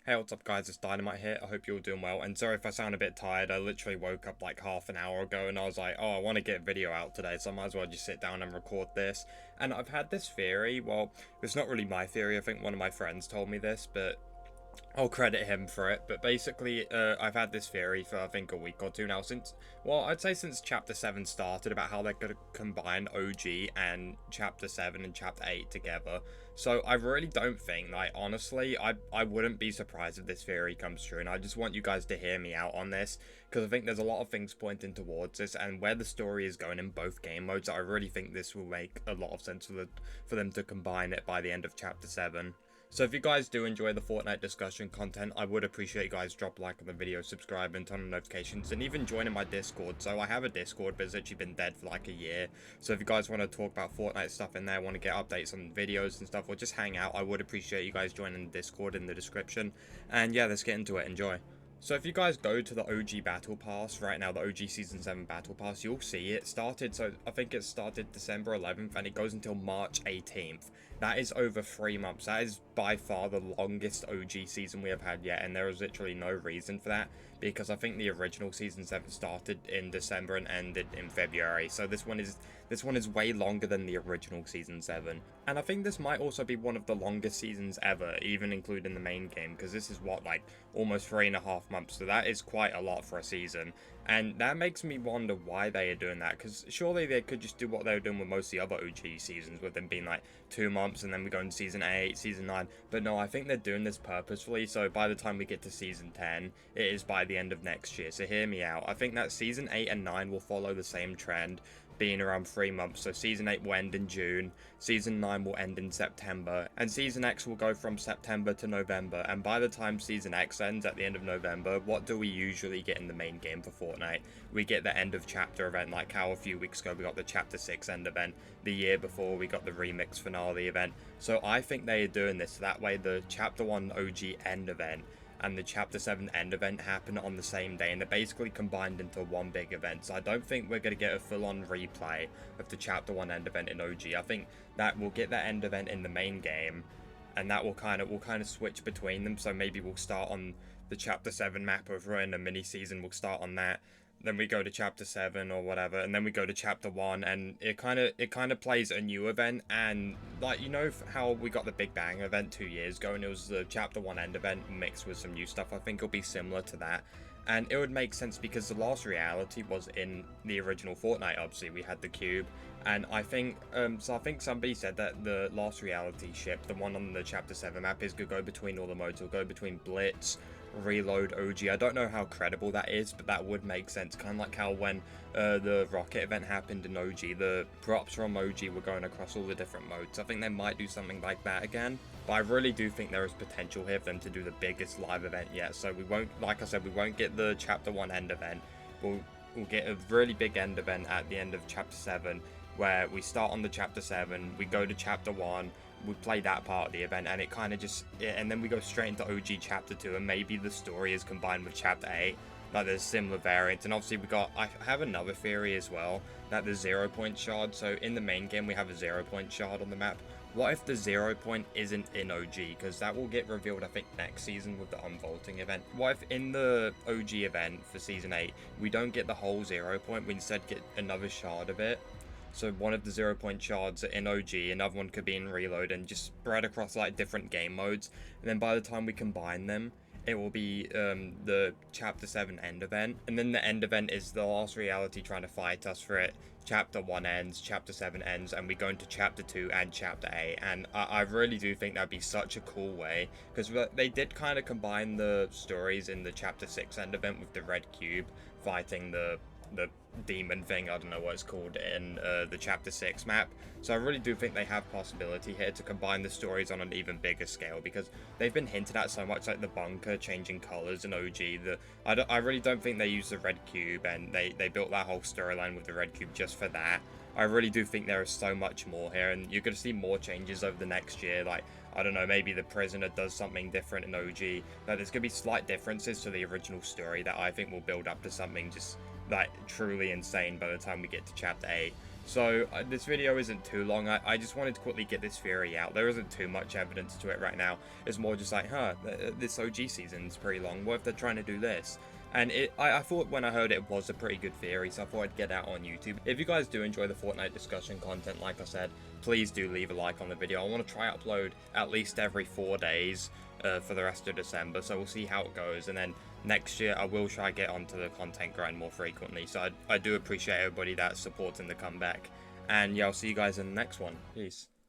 Hey, what's up guys, it's Dynamite here, I hope you're all doing well, and sorry if I sound a bit tired. I literally woke up like half an hour ago and I was like, oh, I want to get a video out today, so I might as well just sit down and record this. And I've had this theory, well, it's not really my theory, I think one of my friends told me this, but I'll credit him for it. But basically, I've had this theory for I think a week or two now since, well, I'd say since Chapter 7 started, about how they're going to combine OG and Chapter 7 and Chapter 8 together. So I really don't think, like, honestly, I wouldn't be surprised if this theory comes true, and I just want you guys to hear me out on this, because I think there's a lot of things pointing towards this, and where the story is going in both game modes, I really think this will make a lot of sense for them to combine it by the end of Chapter 7. So if you guys do enjoy the Fortnite discussion content, I would appreciate you guys drop a like on the video, subscribe and turn on notifications, and even join in my Discord. So I have a Discord, but it's actually been dead for like a year. So if you guys want to talk about Fortnite stuff in there, want to get updates on videos and stuff, or just hang out, I would appreciate you guys joining the Discord in the description. And yeah, let's get into it. Enjoy. So if you guys go to the OG Battle Pass right now, the OG Season 7 Battle Pass, you'll see it started, so I think it started December 11th and it goes until March 18th. That is over 3 months. That is by far the longest OG season we have had yet, and there is literally no reason for that, because I think the original Season 7 started in December and ended in February, so this one is way longer than the original Season 7. And I think this might also be one of the longest seasons ever, even including the main game, because this is what, like, almost 3.5 months, so that is quite a lot for a season. And that makes me wonder why they are doing that, because surely they could just do what they were doing with most of the other OG seasons, with them being like 2 months and then we go into Season 8, Season 9. But no, I think they're doing this purposefully, so by the time we get to Season 10, it is by the end of next year. So hear me out. I think that Season 8 and 9 will follow the same trend, being around 3 months. So Season 8 will end in June, Season 9 will end in September, and Season X will go from September to November. And by the time Season X ends at the end of November, what do we usually get in the main game for Fortnite? We get the end of chapter event, like how a few weeks ago we got the Chapter 6 end event, the year before we got the remix finale event. So I think they are doing this so that way the Chapter 1 OG end event and the Chapter 7 end event happen on the same day, and they're basically combined into one big event. So I don't think we're going to get a full-on replay of the Chapter 1 end event in OG. I think that we'll get that end event in the main game, and that will kind of switch between them. So maybe we'll start on the Chapter 7 map over in a mini season, we'll start on that. Then we go to Chapter 7 or whatever, and then we go to Chapter 1, and it kind of plays a new event. And like, you know how we got the Big Bang event 2 years ago, and it was the Chapter 1 end event mixed with some new stuff? I think it'll be similar to that. And it would make sense because the last reality was in the original Fortnite. Obviously we had the cube, and I think somebody said that the last reality ship, the one on the Chapter 7 map, is going to go between all the modes. It'll go between Blitz, Reload, OG. I don't know how credible that is, but that would make sense. Kind of like how when the rocket event happened in OG, the props from OG were going across all the different modes. I think they might do something like that again, but I really do think there is potential here for them to do the biggest live event yet. So we won't, like I said, we won't get the Chapter 1 end event. We'll get a really big end event at the end of Chapter 7, where we start on the Chapter 7, we go to Chapter 1, we play that part of the event, and it kind of just, and then we go straight into OG Chapter 2, and maybe the story is combined with Chapter 8, like there's similar variants. And obviously I have another theory as well, that the 0 point shard, so in the main game we have a 0 point shard on the map. What if the 0 point isn't in OG? Because that will get revealed, I think, next season with the unvaulting event. What if in the OG event for Season 8, we don't get the whole 0 point, we instead get another shard of it? So one of the 0 point shards in OG, another one could be in Reload, and just spread across like different game modes. And then by the time we combine them, it will be the Chapter 7 end event. And then the end event is the last reality trying to fight us for it. Chapter 1 ends, Chapter 7 ends, and we go into Chapter 2 and Chapter 8. And I really do think that'd be such a cool way, because they did kind of combine the stories in the Chapter 6 end event with the Red Cube fighting the demon thing, I don't know what it's called, in the Chapter 6 map. So I really do think they have possibility here to combine the stories on an even bigger scale, because they've been hinted at so much, like the bunker changing colors in OG. I really don't think they used the Red Cube, and they built that whole storyline with the Red Cube just for that. I really do think there is so much more here, and you're going to see more changes over the next year. Like, I don't know, maybe the prisoner does something different in OG. Like, there's going to be slight differences to the original story that I think will build up to something just like truly insane by the time we get to Chapter 8. So this video isn't too long. I just wanted to quickly get this theory out. There isn't too much evidence to it right now. It's more just like, this OG season's pretty long. What if they're trying to do this? And I thought when I heard it was a pretty good theory, so I thought I'd get out on YouTube. If you guys do enjoy the Fortnite discussion content, like I said, please do leave a like on the video. I want to try upload at least every 4 days for the rest of December, so we'll see how it goes. And then next year I will try to get onto the content grind more frequently. So I do appreciate everybody that's supporting the comeback. And yeah, I'll see you guys in the next one. Peace.